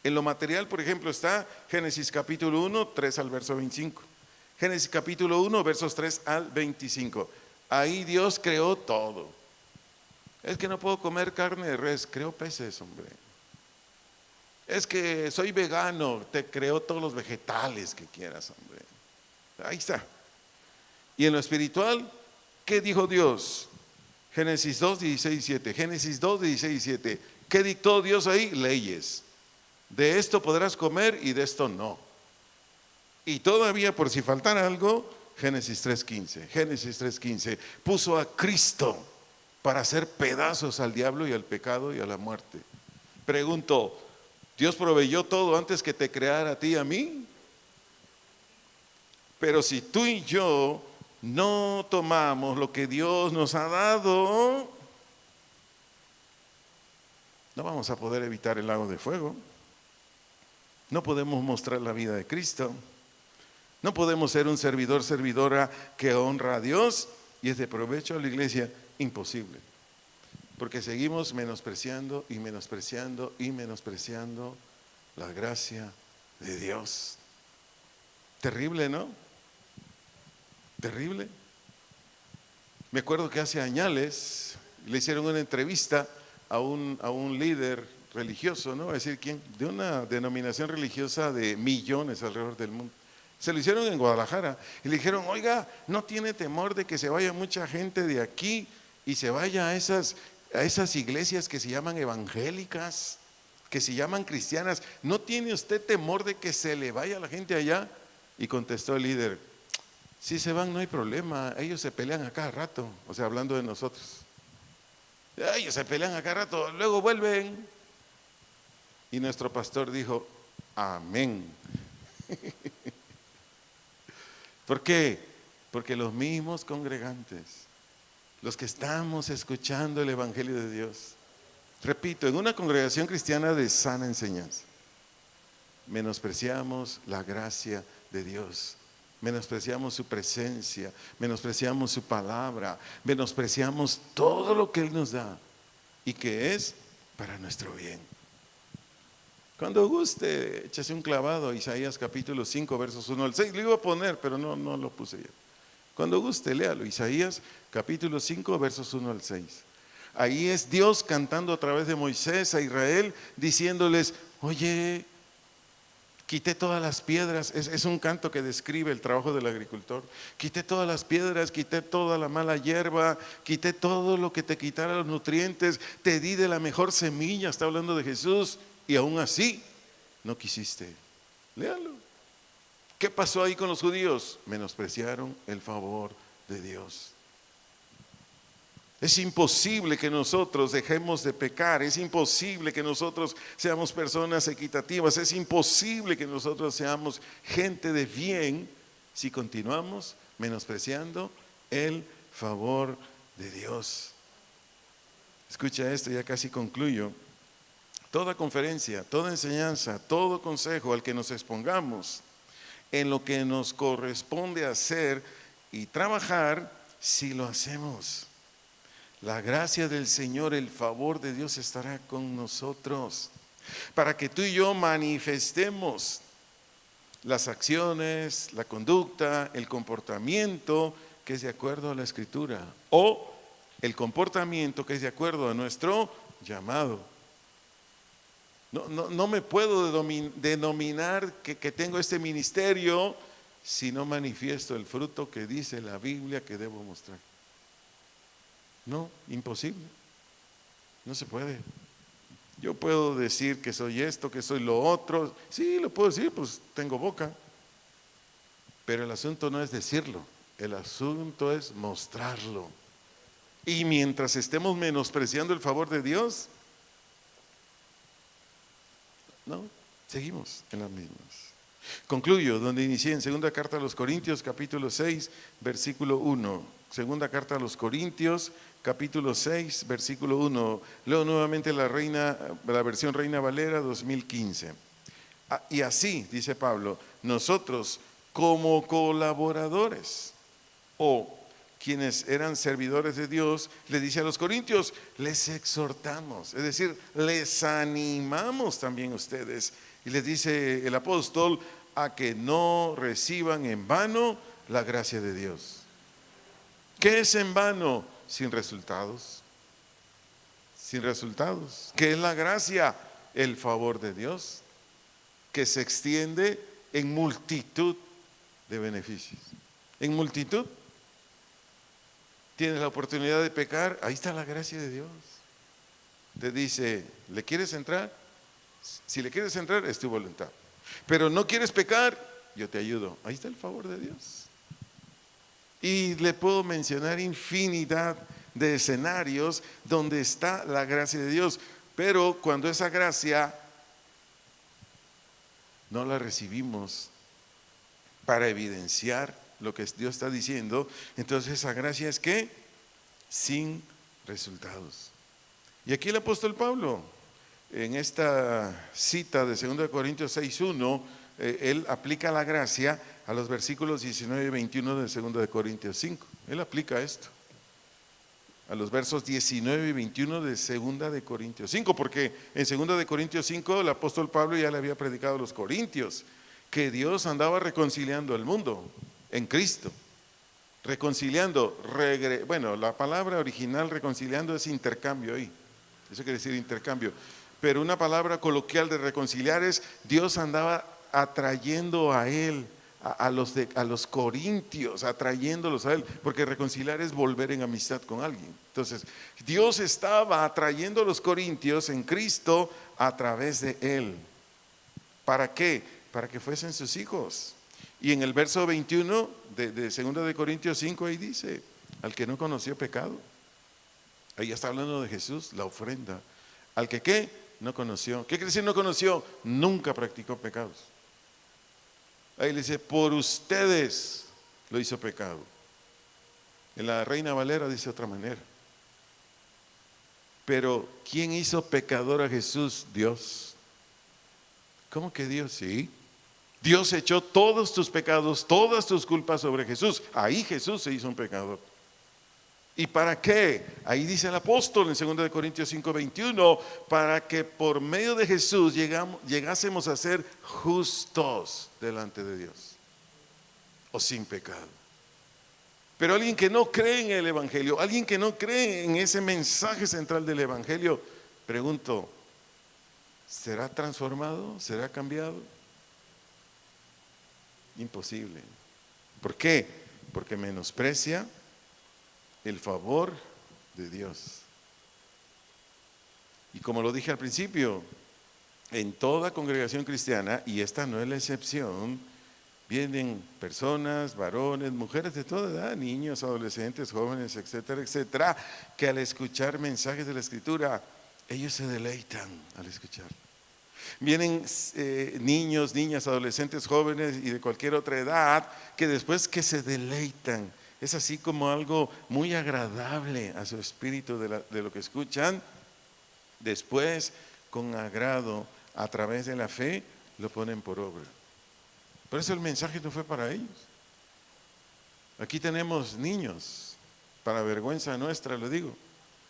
En lo material, por ejemplo, está Génesis capítulo 1, 3 al verso 25. Génesis capítulo 1, versos 3 al 25. Ahí Dios creó todo. Es que no puedo comer carne de res, creo peces, hombre. Es que soy vegano, te creo todos los vegetales que quieras, hombre. Ahí está. Y en lo espiritual, ¿qué dijo Dios? Génesis 2, 16 y 7. Génesis 2, 16 y 7. ¿Qué dictó Dios ahí? Leyes. De esto podrás comer y de esto no. Y todavía, por si faltara algo, Génesis 3:15. Génesis 3:15. Puso a Cristo para hacer pedazos al diablo y al pecado y a la muerte. Pregunto, ¿Dios proveyó todo antes que te creara a ti y a mí? Pero si tú y yo no tomamos lo que Dios nos ha dado, no vamos a poder evitar el lago de fuego. No podemos mostrar la vida de Cristo. No podemos ser un servidor, servidora que honra a Dios y es de provecho a la iglesia. Imposible. Porque seguimos menospreciando y menospreciando y menospreciando la gracia de Dios. Terrible, ¿no? Terrible. Me acuerdo que hace años le hicieron una entrevista a un líder religioso, ¿no? A decir quién, de una denominación religiosa de millones alrededor del mundo. Se lo hicieron en Guadalajara y le dijeron, oiga, ¿no tiene temor de que se vaya mucha gente de aquí y se vaya a esas iglesias que se llaman evangélicas, que se llaman cristianas? ¿No tiene usted temor de que se le vaya la gente allá? Y contestó el líder, si se van no hay problema, ellos se pelean a cada rato, o sea, hablando de nosotros. Ellos se pelean a cada rato, luego vuelven. Y nuestro pastor dijo, amén. ¿Por qué? Porque los mismos congregantes, los que estamos escuchando el Evangelio de Dios, repito, en una congregación cristiana de sana enseñanza, menospreciamos la gracia de Dios, menospreciamos su presencia, menospreciamos su palabra, menospreciamos todo lo que Él nos da y que es para nuestro bien. Cuando guste, échase un clavado a Isaías capítulo 5, versos 1 al 6. Lo iba a poner, pero no lo puse ya. Cuando guste, léalo. Isaías capítulo 5, versos 1 al 6. Ahí es Dios cantando a través de Moisés a Israel, diciéndoles, oye, quité todas las piedras. Es un canto que describe el trabajo del agricultor. Quité todas las piedras, quité toda la mala hierba, quité todo lo que te quitara los nutrientes, te di de la mejor semilla, está hablando de Jesús. Y aún así, no quisiste. Léalo. ¿Qué pasó ahí con los judíos? Menospreciaron el favor de Dios. Es imposible que nosotros dejemos de pecar. Es imposible que nosotros seamos personas equitativas. Es imposible que nosotros seamos gente de bien si continuamos menospreciando el favor de Dios. Escucha esto, ya casi concluyo. Toda conferencia, toda enseñanza, todo consejo al que nos expongamos en lo que nos corresponde hacer y trabajar, si lo hacemos, la gracia del Señor, el favor de Dios estará con nosotros para que tú y yo manifestemos las acciones, la conducta, el comportamiento que es de acuerdo a la Escritura o el comportamiento que es de acuerdo a nuestro llamado. No me puedo denominar que tengo este ministerio si no manifiesto el fruto que dice la Biblia que debo mostrar. No, imposible, no se puede. Yo puedo decir que soy esto, que soy lo otro, sí, lo puedo decir, pues tengo boca, pero el asunto no es decirlo, el asunto es mostrarlo. Y mientras estemos menospreciando el favor de Dios, no, seguimos en las mismas. Concluyo donde inicié, en segunda carta a los Corintios, capítulo 6, versículo 1. Segunda carta a los Corintios, capítulo 6, versículo 1. Leo nuevamente la versión Reina Valera 2015. Y así, dice Pablo, nosotros como colaboradores o quienes eran servidores de Dios, le dice a los corintios, les exhortamos, es decir, les animamos también a ustedes. Y les dice el apóstol a que no reciban en vano la gracia de Dios. ¿Qué es en vano? Sin resultados. Sin resultados. ¿Qué es la gracia? El favor de Dios, que se extiende en multitud de beneficios. En multitud. Tienes la oportunidad de pecar, ahí está la gracia de Dios. Te dice, ¿le quieres entrar? Si le quieres entrar, es tu voluntad. Pero no quieres pecar, yo te ayudo. Ahí está el favor de Dios. Y le puedo mencionar infinidad de escenarios donde está la gracia de Dios. Pero cuando esa gracia no la recibimos para evidenciar lo que Dios está diciendo, entonces esa gracia es que sin resultados. Y aquí el apóstol Pablo, en esta cita de 2 Corintios 6:1, él aplica la gracia a los versículos 19 y 21 de 2 Corintios 5. Él aplica esto a los versos 19 y 21 de 2 Corintios 5, porque en 2 Corintios 5 el apóstol Pablo ya le había predicado a los corintios que Dios andaba reconciliando al mundo en Cristo, reconciliando, bueno, la palabra original reconciliando es intercambio ahí, eso quiere decir intercambio, pero una palabra coloquial de reconciliar es Dios andaba atrayendo a él, a los corintios, atrayéndolos a él, porque reconciliar es volver en amistad con alguien. Entonces, Dios estaba atrayendo a los corintios en Cristo a través de él. ¿Para qué? Para que fuesen sus hijos. Y en el verso 21 de 2 Corintios 5 ahí dice, al que no conoció pecado, ahí está hablando de Jesús, la ofrenda. Al que ¿qué? No conoció. ¿Qué quiere decir no conoció? Nunca practicó pecados. Ahí le dice, por ustedes lo hizo pecado. En la Reina Valera dice otra manera. Pero ¿quién hizo pecador a Jesús? Dios. ¿Cómo que Dios? Sí. Dios echó todos tus pecados, todas tus culpas sobre Jesús. Ahí Jesús se hizo un pecador. ¿Y para qué? Ahí dice el apóstol en 2 Corintios 5:21, para que por medio de Jesús llegásemos a ser justos delante de Dios, o sin pecado. Pero alguien que no cree en el Evangelio, alguien que no cree en ese mensaje central del Evangelio, pregunto, ¿será transformado? ¿Será cambiado? Imposible. ¿Por qué? Porque menosprecia el favor de Dios. Y como lo dije al principio, en toda congregación cristiana, y esta no es la excepción, vienen personas, varones, mujeres de toda edad, niños, adolescentes, jóvenes, etcétera, etcétera, que al escuchar mensajes de la Escritura, ellos se deleitan al escuchar. Vienen niños, niñas, adolescentes, jóvenes y de cualquier otra edad que después que se deleitan, es así como algo muy agradable a su espíritu de lo que escuchan, después con agrado a través de la fe lo ponen por obra. Por eso el mensaje no fue para ellos. Aquí tenemos niños, para vergüenza nuestra lo digo,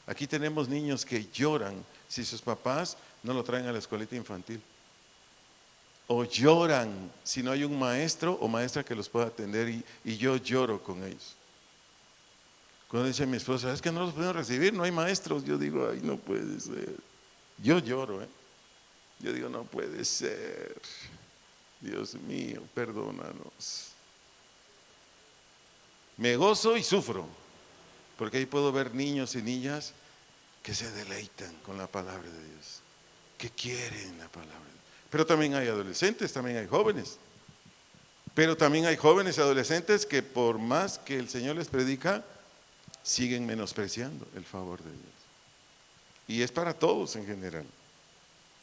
aquí tenemos niños que lloran si sus papás no lo traen a la escuelita infantil, o lloran si no hay un maestro o maestra que los pueda atender, y yo lloro con ellos. Cuando dice mi esposa, es que no los pueden recibir, no hay maestros, yo digo, ay, no puede ser. Yo lloro, Yo digo, no puede ser. Dios mío, perdónanos. Me gozo y sufro, porque ahí puedo ver niños y niñas que se deleitan con la palabra de Dios, que quieren la palabra de Dios. Pero también hay adolescentes, también hay jóvenes. Pero también hay jóvenes y adolescentes que por más que el Señor les predica, siguen menospreciando el favor de Dios. Y es para todos en general.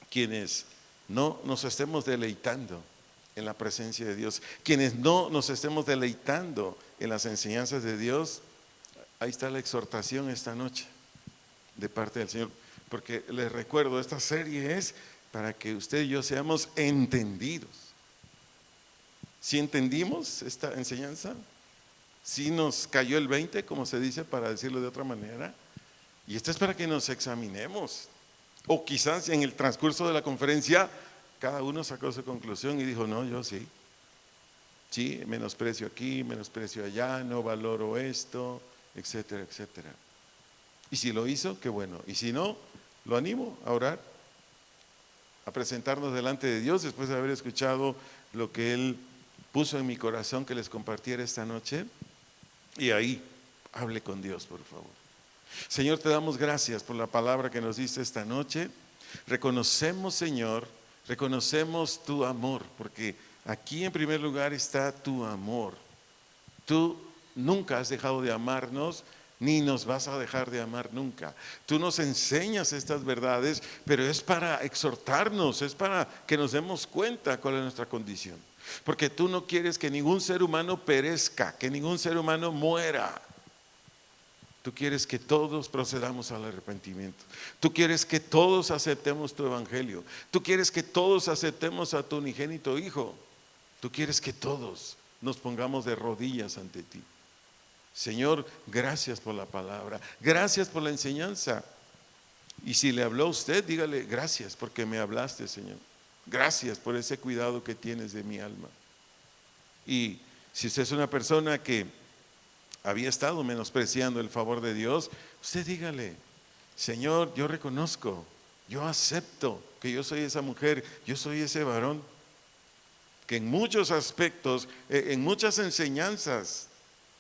Quienes no nos estemos deleitando en la presencia de Dios, quienes no nos estemos deleitando en las enseñanzas de Dios, ahí está la exhortación esta noche de parte del Señor. Porque les recuerdo, esta serie es para que usted y yo seamos entendidos. Si entendimos esta enseñanza, si nos cayó el 20, como se dice, para decirlo de otra manera, y esto es para que nos examinemos. O quizás en el transcurso de la conferencia, cada uno sacó su conclusión y dijo, no, yo sí. Sí, menosprecio aquí, menosprecio allá, no valoro esto, etcétera, etcétera. Y si lo hizo, qué bueno. Y si no, lo animo a orar, a presentarnos delante de Dios después de haber escuchado lo que Él puso en mi corazón que les compartiera esta noche. Y ahí, hable con Dios, por favor. Señor, te damos gracias por la palabra que nos diste esta noche. Reconocemos, Señor, reconocemos tu amor, porque aquí en primer lugar está tu amor. Tú nunca has dejado de amarnos, ni nos vas a dejar de amar nunca. Tú nos enseñas estas verdades, pero es para exhortarnos, es para que nos demos cuenta cuál es nuestra condición. Porque tú no quieres que ningún ser humano perezca, que ningún ser humano muera. Tú quieres que todos procedamos al arrepentimiento. Tú quieres que todos aceptemos tu evangelio. Tú quieres que todos aceptemos a tu unigénito Hijo. Tú quieres que todos nos pongamos de rodillas ante ti. Señor, gracias por la palabra. Gracias por la enseñanza. Y si le habló a usted, dígale gracias porque me hablaste, Señor. Gracias por ese cuidado que tienes de mi alma. Y si usted es una persona que había estado menospreciando el favor de Dios, usted dígale, Señor, yo reconozco, yo acepto que yo soy esa mujer, yo soy ese varón, que en muchos aspectos, en muchas enseñanzas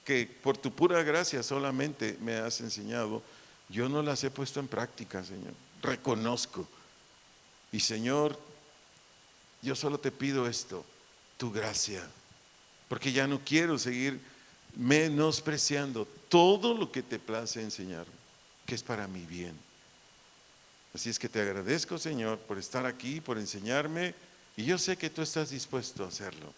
que por tu pura gracia solamente me has enseñado, yo no las he puesto en práctica, Señor. Reconozco. Y Señor, yo solo te pido esto, tu gracia, porque ya no quiero seguir menospreciando todo lo que te place enseñar, que es para mi bien. Así es que te agradezco, Señor, por estar aquí, por enseñarme, y yo sé que tú estás dispuesto a hacerlo,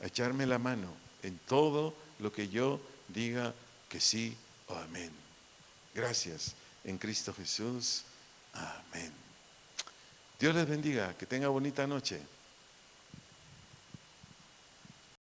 a echarme la mano en todo lo que yo diga que sí o amén. Gracias en Cristo Jesús. Amén. Dios les bendiga, que tenga bonita noche.